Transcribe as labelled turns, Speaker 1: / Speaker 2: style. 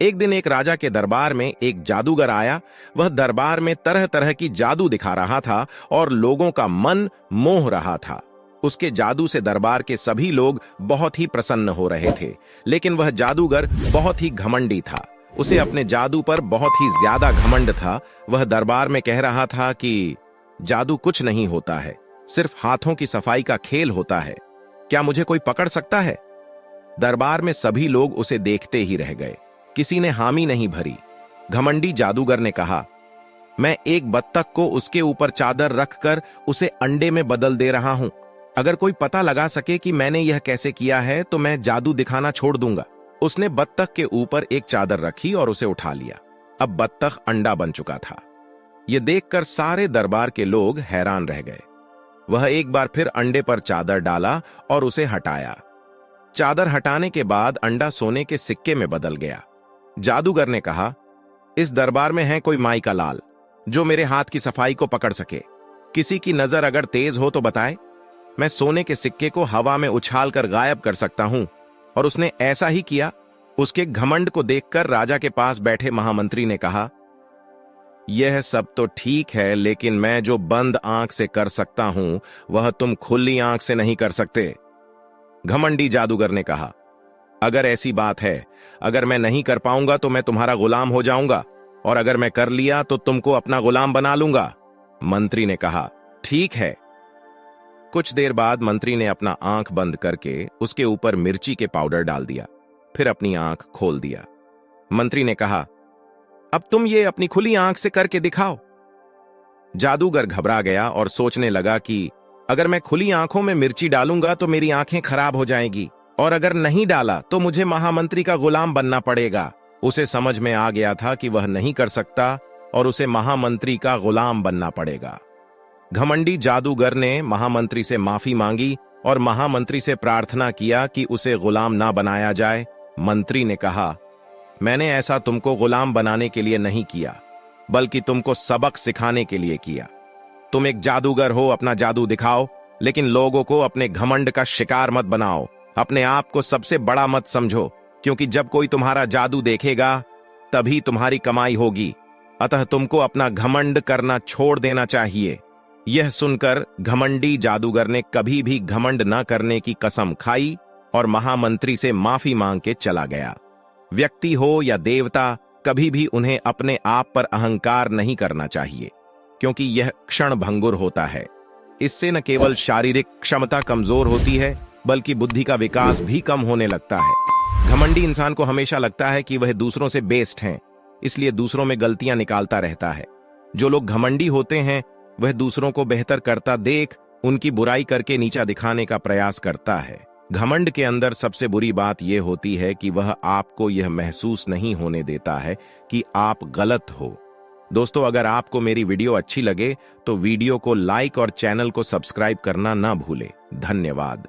Speaker 1: एक दिन एक राजा के दरबार में एक जादूगर आया। वह दरबार में तरह तरह की जादू दिखा रहा था और लोगों का मन मोह रहा था। उसके जादू से दरबार के सभी लोग बहुत ही प्रसन्न हो रहे थे, लेकिन वह जादूगर बहुत ही घमंडी था। उसे अपने जादू पर बहुत ही ज्यादा घमंड था। वह दरबार में कह रहा था कि जादू कुछ नहीं होता है, सिर्फ हाथों की सफाई का खेल होता है। क्या मुझे कोई पकड़ सकता है? दरबार में सभी लोग उसे देखते ही रह गए, किसी ने हामी नहीं भरी। घमंडी जादूगर ने कहा, मैं एक बत्तख को उसके ऊपर चादर रखकर उसे अंडे में बदल दे रहा हूं। अगर कोई पता लगा सके कि मैंने यह कैसे किया है तो मैं जादू दिखाना छोड़ दूंगा। उसने बत्तख के ऊपर एक चादर रखी और उसे उठा लिया। अब बत्तख अंडा बन चुका था। यह देखकर सारे दरबार के लोग हैरान रह गए। वह एक बार फिर अंडे पर चादर डाला और उसे हटाया। चादर हटाने के बाद अंडा सोने के सिक्के में बदल गया। जादूगर ने कहा, इस दरबार में है कोई माई का लाल जो मेरे हाथ की सफाई को पकड़ सके। किसी की नजर अगर तेज हो तो बताए, मैं सोने के सिक्के को हवा में उछालकर गायब कर सकता हूं। और उसने ऐसा ही किया। उसके घमंड को देखकर राजा के पास बैठे महामंत्री ने कहा, यह सब तो ठीक है, लेकिन मैं जो बंद आंख से कर सकता हूं वह तुम खुली आंख से नहीं कर सकते। घमंडी जादूगर ने कहा, अगर ऐसी बात है, अगर मैं नहीं कर पाऊंगा तो मैं तुम्हारा गुलाम हो जाऊंगा, और अगर मैं कर लिया तो तुमको अपना गुलाम बना लूंगा। मंत्री ने कहा, ठीक है। कुछ देर बाद मंत्री ने अपना आंख बंद करके उसके ऊपर मिर्ची के पाउडर डाल दिया, फिर अपनी आंख खोल दिया। मंत्री ने कहा, अब तुम ये अपनी खुली आंख से करके दिखाओ। जादूगर घबरा गया और सोचने लगा कि अगर मैं खुली आंखों में मिर्ची डालूंगा तो मेरी आंखें खराब हो जाएंगी, और अगर नहीं डाला तो मुझे महामंत्री का गुलाम बनना पड़ेगा। उसे समझ में आ गया था कि वह नहीं कर सकता और उसे महामंत्री का गुलाम बनना पड़ेगा। घमंडी जादूगर ने महामंत्री से माफी मांगी और महामंत्री से प्रार्थना किया कि उसे गुलाम ना बनाया जाए। मंत्री ने कहा, मैंने ऐसा तुमको गुलाम बनाने के लिए नहीं किया, बल्कि तुमको सबक सिखाने के लिए किया। तुम एक जादूगर हो, अपना जादू दिखाओ, लेकिन लोगों को अपने घमंड का शिकार मत बनाओ। अपने आप को सबसे बड़ा मत समझो, क्योंकि जब कोई तुम्हारा जादू देखेगा तभी तुम्हारी कमाई होगी। अतः तुमको अपना घमंड करना छोड़ देना चाहिए। यह सुनकर घमंडी जादूगर ने कभी भी घमंड न करने की कसम खाई और महामंत्री से माफी मांग के चला गया। व्यक्ति हो या देवता, कभी भी उन्हें अपने आप पर अहंकार नहीं करना चाहिए, क्योंकि यह क्षण भंगुर होता है। इससे न केवल शारीरिक क्षमता कमजोर होती है, बल्कि बुद्धि का विकास भी कम होने लगता है। घमंडी इंसान को हमेशा लगता है कि वह दूसरों से बेस्ट हैं, इसलिए दूसरों में गलतियां निकालता रहता है। जो लोग घमंडी होते हैं वह दूसरों को बेहतर करता देख उनकी बुराई करके नीचा दिखाने का प्रयास करता है। घमंड के अंदर सबसे बुरी बात यह होती है कि वह आपको यह महसूस नहीं होने देता है कि आप गलत हो। दोस्तों, अगर आपको मेरी वीडियो अच्छी लगे तो वीडियो को लाइक और चैनल को सब्सक्राइब करना ना भूलें। धन्यवाद।